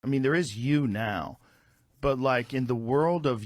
mean, there is you now. But like in the world of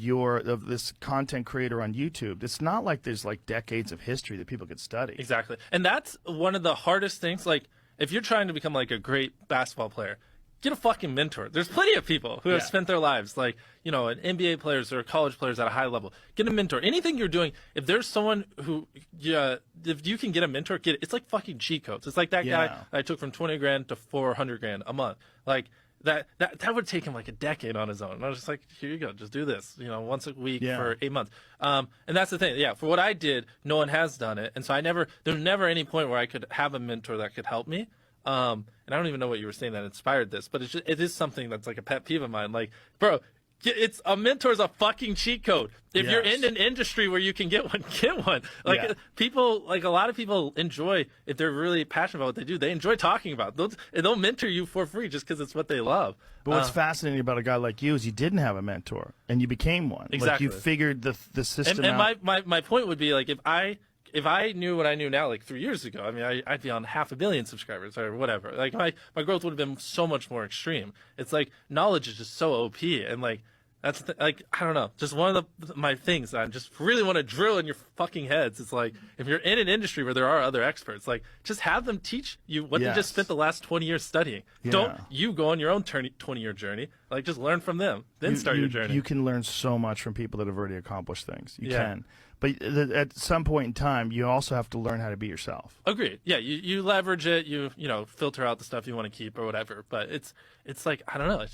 this content creator on YouTube, it's not like there's like decades of history that people could study. Exactly. And that's one of the hardest things. Like if you're trying to become like a great basketball player, get a fucking mentor. There's plenty of people who have spent their lives like, an NBA players or college players at a high level. Get a mentor. Anything you're doing, if there's someone who, if you can get a mentor, get it. It's like fucking cheat codes. It's like that guy I took from 20 grand to 400 grand a month. Like, that would take him like a decade on his own. And I was just like, here you go, just do this, once a week for 8 months. And that's the thing. Yeah, for what I did, no one has done it. And so there's never any point where I could have a mentor that could help me. And I don't even know what you were saying that inspired this, but it is something that's like a pet peeve of mine. Like, bro, it's a mentor's a fucking cheat code. If you're in an industry where you can get one, get one. Like people, like a lot of people enjoy, if they're really passionate about what they do, they enjoy talking about it. They'll mentor you for free just because it's what they love. But what's fascinating about a guy like you is you didn't have a mentor and you became one. Exactly. Like you figured the system and out. my point would be like if I knew what I knew now, like 3 years ago, I mean, I'd be on 500 million subscribers or whatever. Like my growth would have been so much more extreme. It's like knowledge is just so OP, and like that's like I don't know, just one of my things that I just really want to drill in your fucking heads. It's like if you're in an industry where there are other experts, like just have them teach you what they just spent the last 20 years studying. Don't you go on your own 20-year journey. Like just learn from them, then start your journey. You can learn so much from people that have already accomplished things. You can. But at some point in time, you also have to learn how to be yourself. Agreed. Yeah, you leverage it. You filter out the stuff you want to keep or whatever. But it's like I don't know.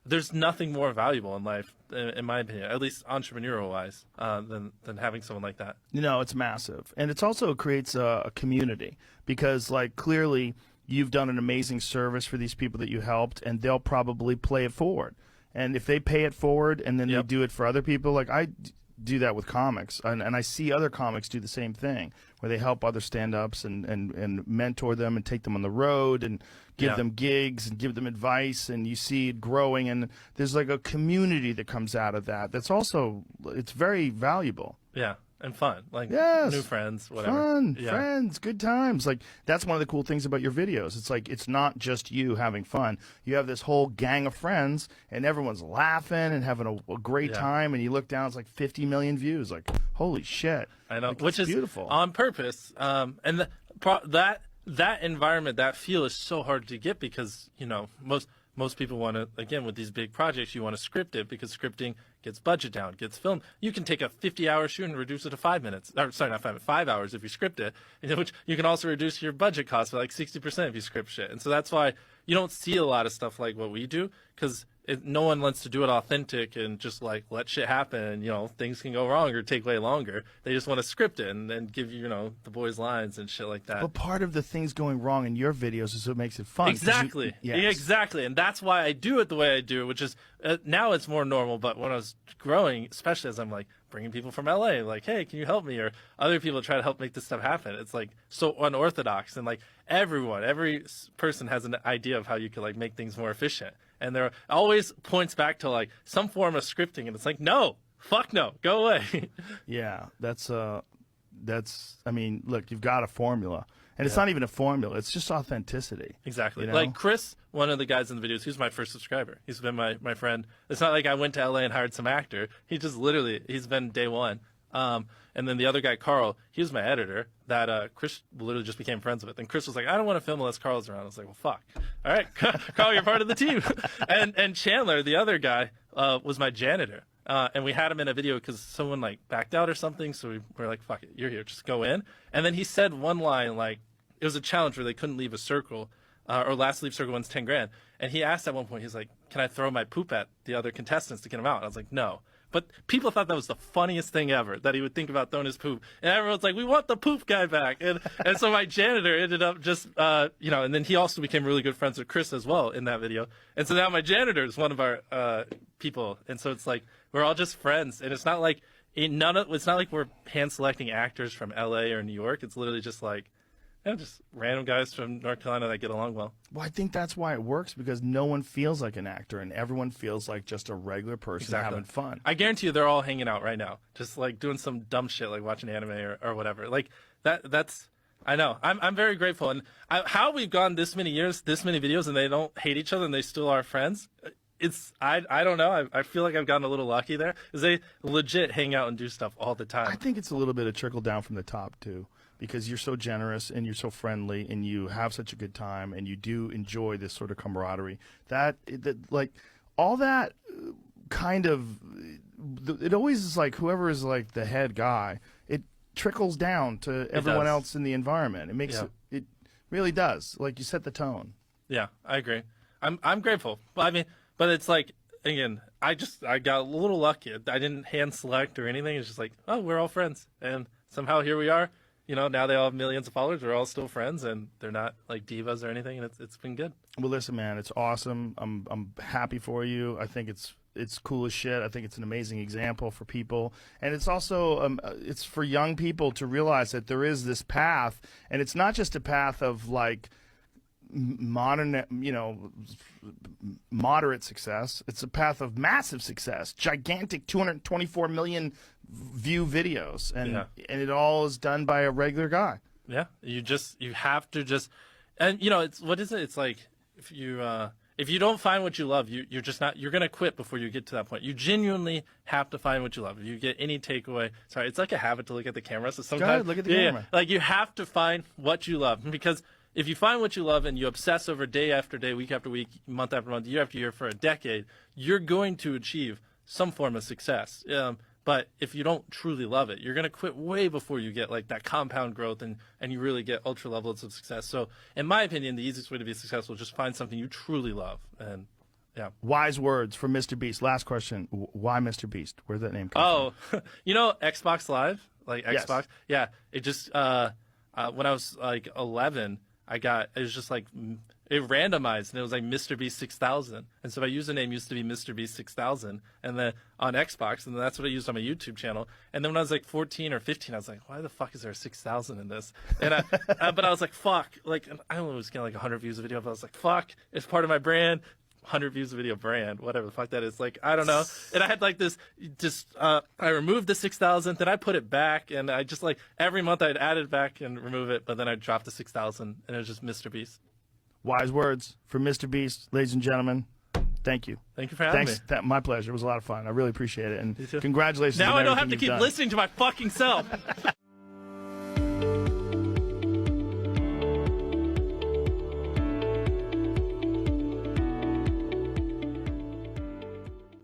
There's nothing more valuable in life, in my opinion, at least entrepreneurial wise, than having someone like that. It's massive, and it also creates a community because like clearly you've done an amazing service for these people that you helped, and they'll probably play it forward. And if they pay it forward and then they do it for other people, like I do that with comics, and I see other comics do the same thing, where they help other stand-ups and mentor them and take them on the road and give them gigs and give them advice, and you see it growing, and there's like a community that comes out of that. That's also, it's very valuable. Yeah. And fun, like new friends, whatever. Fun, friends, good times. Like that's one of the cool things about your videos. It's like it's not just you having fun. You have this whole gang of friends, and everyone's laughing and having a great time. And you look down, it's like 50 million views. Like holy shit! I know, like, which is beautiful on purpose. And that environment, that feel is so hard to get because most people want to, again, with these big projects, you want to script it because scripting gets budget down, gets filmed. You can take a 50-hour shoot and reduce it to 5 minutes. Or, sorry, not 5 minutes, 5 hours if you script it, which you can also reduce your budget cost by like 60% if you script shit. And so that's why you don't see a lot of stuff like what we do because no one wants to do it authentic and just like let shit happen. Things can go wrong or take way longer. They just want to script it and then give you, the boys lines and shit like that. But part of the things going wrong in your videos is what makes it fun. Exactly. Exactly. And that's why I do it the way I do, which is now it's more normal. But when I was growing, especially as I'm like bringing people from LA, like, hey, can you help me? Or other people try to help make this stuff happen. It's like so unorthodox. And like every person has an idea of how you could like make things more efficient. And there always points back to like some form of scripting, and it's like, no, fuck no, go away. Yeah, that's. I mean, look, you've got a formula, and it's not even a formula; it's just authenticity. Exactly. Like Chris, one of the guys in the videos, he's my first subscriber. He's been my friend. It's not like I went to LA and hired some actor. He just he's been day one. And then the other guy, Carl, he was my editor that Chris literally just became friends with. And Chris was like, I don't want to film unless Carl's around. I was like, well, fuck. All right, Carl, you're part of the team. And Chandler, the other guy, was my janitor. And we had him in a video because someone like backed out or something. So we were like, fuck it, you're here, just go in. And then he said one line, like, it was a challenge where they couldn't leave a circle. Or last leave circle wins 10 grand. And he asked at one point, he's like, can I throw my poop at the other contestants to get them out? And I was like, no. But people thought that was the funniest thing ever, that he would think about throwing his poop. And everyone's like, we want the poop guy back. And so my janitor ended up just, and then he also became really good friends with Chris as well in that video. And so now my janitor is one of our people. And so it's like, we're all just friends. And it's not like, it's not like we're hand selecting actors from LA or New York. It's literally just like, just random guys from North Carolina that get along well. Well, I think that's why it works, because no one feels like an actor and everyone feels like just a regular person having fun. I guarantee you they're all hanging out right now, just like doing some dumb shit like watching anime or whatever. Like that's I know. I'm very grateful. And how we've gone this many years, this many videos, and they don't hate each other and they still are friends. I don't know. I feel like I've gotten a little lucky there, because they legit hang out and do stuff all the time. I think it's a little bit of trickle down from the top too, because you're so generous and you're so friendly and you have such a good time and you do enjoy this sort of camaraderie. That like all that kind of, it always is like whoever is like the head guy, it trickles down to everyone else in the environment. It makes it really does. Like you set the tone. Yeah, I agree. I'm grateful. But I mean, but it's like, again, I got a little lucky. I didn't hand select or anything. It's just like, oh, we're all friends, and somehow here we are. You know, now they all have millions of followers. We're all still friends, and they're not like divas or anything. And it's been good. Well, listen, man, it's awesome. I'm happy for you. I think it's cool as shit. I think it's an amazing example for people, and it's also it's for young people to realize that there is this path, and it's not just a path of like modern, you know, moderate success. It's a path of massive success, gigantic 224 million view videos, and it all is done by a regular guy. Yeah, you have to just, and you know, it's what is it? It's like if you don't find what you love, you're just not, you're gonna quit before you get to that point. You genuinely have to find what you love. If you get any takeaway, sorry, it's like a habit to look at the camera. So sometimes, go ahead, look at the camera. Like you have to find what you love, because if you find what you love and you obsess over day after day, week after week, month after month, year after year for a decade, you're going to achieve some form of success. But if you don't truly love it, you're going to quit way before you get like that compound growth and you really get ultra levels of success. So in my opinion, the easiest way to be successful is just find something you truly love. And yeah. Wise words from Mr. Beast. Last question. Why Mr. Beast? Where'd that name come from? You know, Xbox Live, like Xbox. Yes. Yeah. It just, when I was like 11, it was just like, it randomized, and it was like Mr. Beast 6000. And so my username used to be Mr. Beast 6000, and then on Xbox, and then that's what I used on my YouTube channel. And then when I was like 14 or 15, I was like, why the fuck is there a 6000 in this? And but I was like, fuck, like, I was getting like 100 views a video, but I was like, fuck, it's part of my brand. 100 views a video brand, whatever the fuck that is. Like, I don't know. And I had like this, I removed the 6,000, then I put it back, and I just like, every month I'd add it back and remove it, but then I'd drop the 6,000, and it was just Mr. Beast. Wise words from Mr. Beast, ladies and gentlemen. Thank you. Thank you for having me. My pleasure. It was a lot of fun. I really appreciate it. And congratulations. Now on I don't have everything to you've keep done. listening to my fucking self.